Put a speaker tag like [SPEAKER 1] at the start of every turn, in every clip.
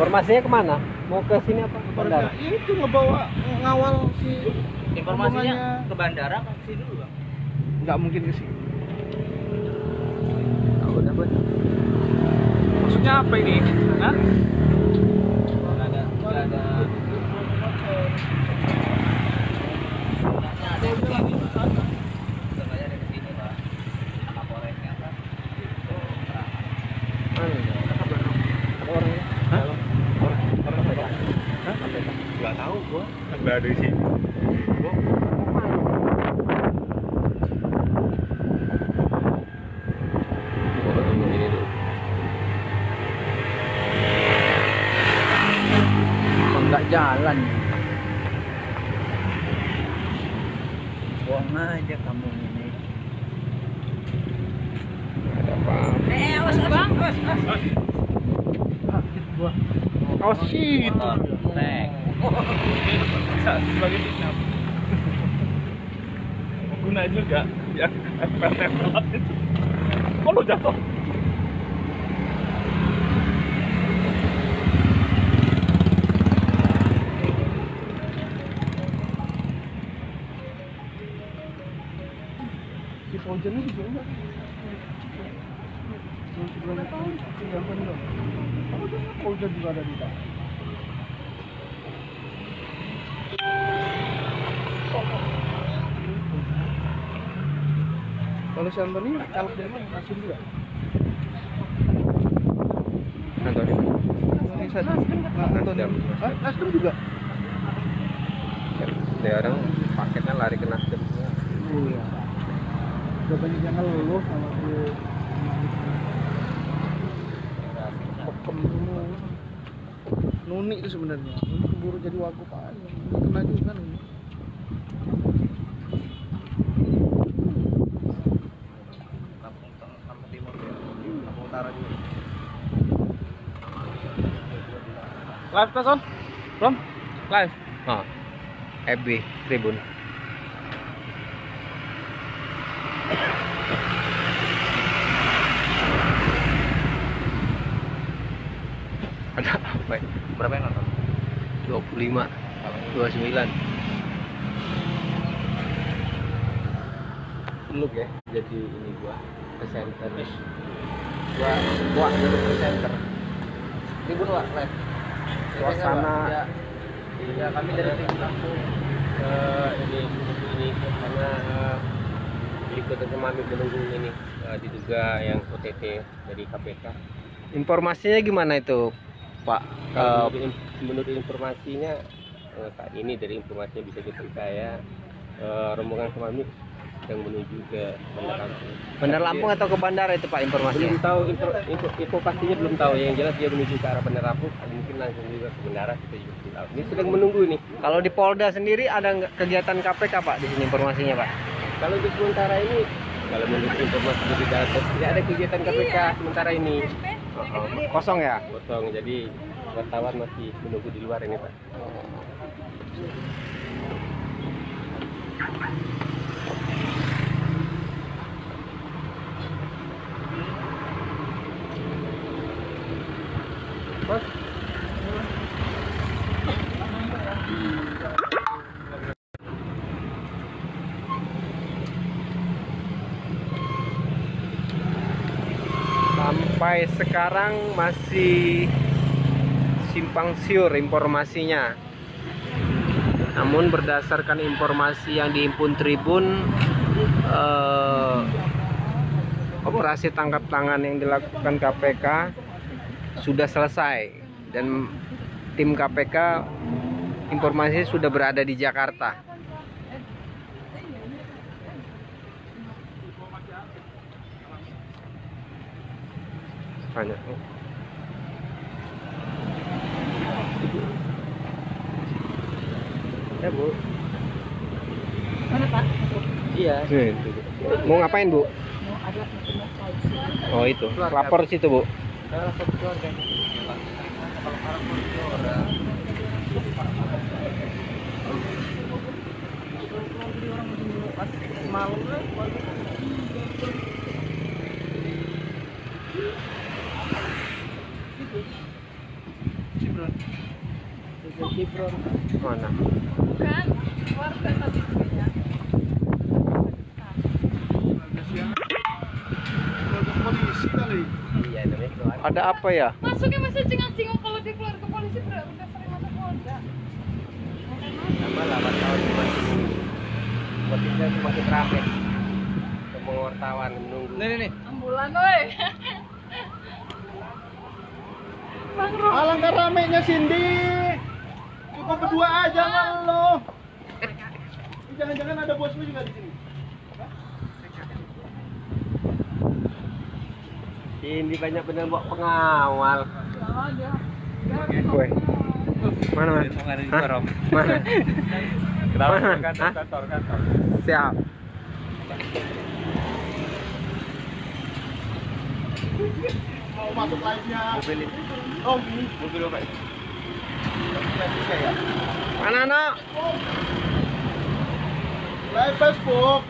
[SPEAKER 1] Informasinya kemana? Mau ke sini apa? Ke bandara?
[SPEAKER 2] Itu ngebawa ngawal si
[SPEAKER 3] Informasinya ke bandara apa ke sini dulu, Bang?
[SPEAKER 2] nggak mungkin ke sini.
[SPEAKER 1] Udah, Bud.
[SPEAKER 2] Maksudnya apa ini? Hah?
[SPEAKER 3] Nggak ada.
[SPEAKER 2] Nggak tahu gua. Nggak ada di sini.
[SPEAKER 3] Nggak jalan. Buang aja kamu ini.
[SPEAKER 1] Ada apa?
[SPEAKER 3] Awas Bang.
[SPEAKER 2] Oh shit.
[SPEAKER 3] Sebagai fitnah.
[SPEAKER 2] Guna juga ya tempel-tempelan itu. Kok lo jatuh? Si Faujannya juga enggak? Sebelum tahun yang benar. Faujan juga ada di sana. Kalau si Antoni caleg dari mana? Nasdem juga?
[SPEAKER 1] Antoni.
[SPEAKER 2] Antoni saja. Antoni. Nasdem juga?
[SPEAKER 1] Dia orang paketnya lari ke Nasdem semua.
[SPEAKER 2] Iya. Udah banyak yang ngeluh sama si Pekem dulu. Nuni itu sebenarnya. Ini keburu jadi wagub aja. Ini kena juga nih.
[SPEAKER 3] Lampung Timur ya. Lampung Utara juga.
[SPEAKER 2] Live kan, Son? Belum? Live.
[SPEAKER 1] Oh. FB Tribun. Ada apa ya?
[SPEAKER 3] Berapa yang nonton?
[SPEAKER 1] 25 29. Look ya, jadi ini gua presenter. Gua jadi presenter.
[SPEAKER 3] Tribun lah, live.
[SPEAKER 1] Suasana
[SPEAKER 3] Ya, kami dari tim Lampung ini karena ikut kami menunggu ini diduga yang OTT dari KPK.
[SPEAKER 1] informasinya gimana itu, Pak?
[SPEAKER 3] Menurut informasinya saat ini dari informasi yang bisa dipercaya rombongan kami sedang menuju ke Bandar Lampung.
[SPEAKER 1] Bandar Lampung atau ke bandara itu, Pak, informasinya?
[SPEAKER 3] Belum tahu info pastinya, belum tahu. Yang jelas dia menuju ke arah Bandar Lampung, mungkin langsung juga ke bandara, kita juga belum tahu. Ini sedang menunggu nih.
[SPEAKER 1] Kalau di Polda sendiri ada nggak kegiatan KPK, Pak, di sini informasinya, Pak?
[SPEAKER 3] Kalau di sementara ini, kalau menurut informasi dari data, tidak ada kegiatan KPK sementara ini.
[SPEAKER 1] Kosong ya?
[SPEAKER 3] Kosong, jadi wartawan masih menunggu di luar ini, Pak.
[SPEAKER 1] Sampai sekarang masih simpang siur informasinya. Namun berdasarkan informasi yang dihimpun Tribun, operasi tangkap tangan yang dilakukan KPK sudah selesai dan tim KPK informasi sudah berada di Jakarta. Banyak.
[SPEAKER 3] Ya, Bu.
[SPEAKER 4] Mana Pak?
[SPEAKER 3] Iya.
[SPEAKER 1] Mau ngapain, Bu?
[SPEAKER 4] ada pindah polisi.
[SPEAKER 3] Oh itu, lapor situ Bu.
[SPEAKER 1] Salah satu keluarga ini. Kalau orang pun orang
[SPEAKER 2] Malam lah. Cibron. Cibron.
[SPEAKER 3] Mana?
[SPEAKER 4] Bukan, warga tadi punya.
[SPEAKER 2] Polisi kali.
[SPEAKER 1] iya namanya keluarga.
[SPEAKER 3] Ada apa ya?
[SPEAKER 4] Masuknya masih cengang-cengong kalau di keluarga polisi udah sering masuk Polda.
[SPEAKER 1] Sama 8 tahun masih posisinya masih terakhir. Semua wartawan menunggu.
[SPEAKER 2] Nih.
[SPEAKER 4] Ambulan woi. Bang Rom.
[SPEAKER 2] Alangkah ramenya Cindy. Cukup berdua aja nggak lo? Jangan-jangan ada bosmu juga di sini.
[SPEAKER 3] Ini banyak bener bawa pengawal. Woi. Mana? Hah? Mana?
[SPEAKER 1] Kenapa?
[SPEAKER 3] Hah?
[SPEAKER 1] Kantor.
[SPEAKER 3] Siap.
[SPEAKER 2] Mau masuk live-nya.
[SPEAKER 1] Mobil ini.
[SPEAKER 2] Oh, gini.
[SPEAKER 1] Mobil apa?
[SPEAKER 3] Mana nak?
[SPEAKER 2] Live Facebook.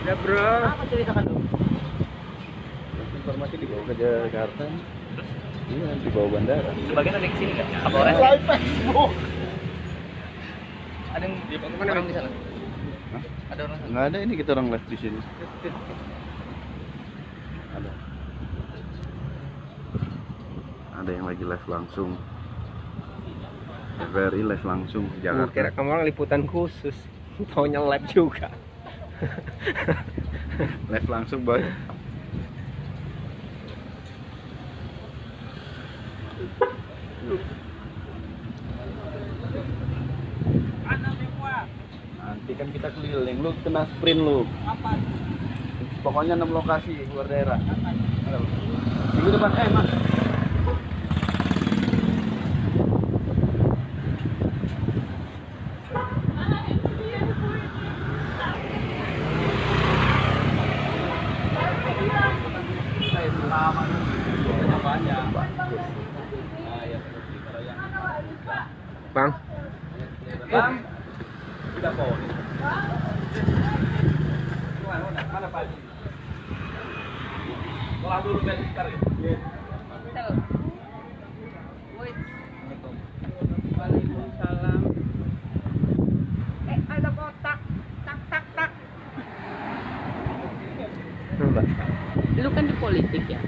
[SPEAKER 3] Ya bro.
[SPEAKER 1] Apa ceritakan dulu? Informasi dibawa ke Jakarta. Iya, dibawa bandara. Sebagian ada di sini nggak? Apa orang?
[SPEAKER 2] Live Facebook.
[SPEAKER 1] Ada yang orang di sana? Ada orang sana?
[SPEAKER 2] Nggak ada, ini kita orang live di sini.
[SPEAKER 1] Ada.
[SPEAKER 2] Ada yang lagi live langsung. Very live langsung
[SPEAKER 3] Jangan kira kamu orang liputan khusus. Taunya live juga.
[SPEAKER 2] Live langsung, boy. Nanti kan kita keliling, lu kena sprint lu. Pokoknya 6 lokasi luar daerah. Minggu depan, Mas.
[SPEAKER 3] Bang.
[SPEAKER 1] Bang. Tidak boleh. Mana Pak? Pulang dulu bentar ya.
[SPEAKER 4] Waalaikumsalam. Ada kotak. Tak. Lu kan di politik ya?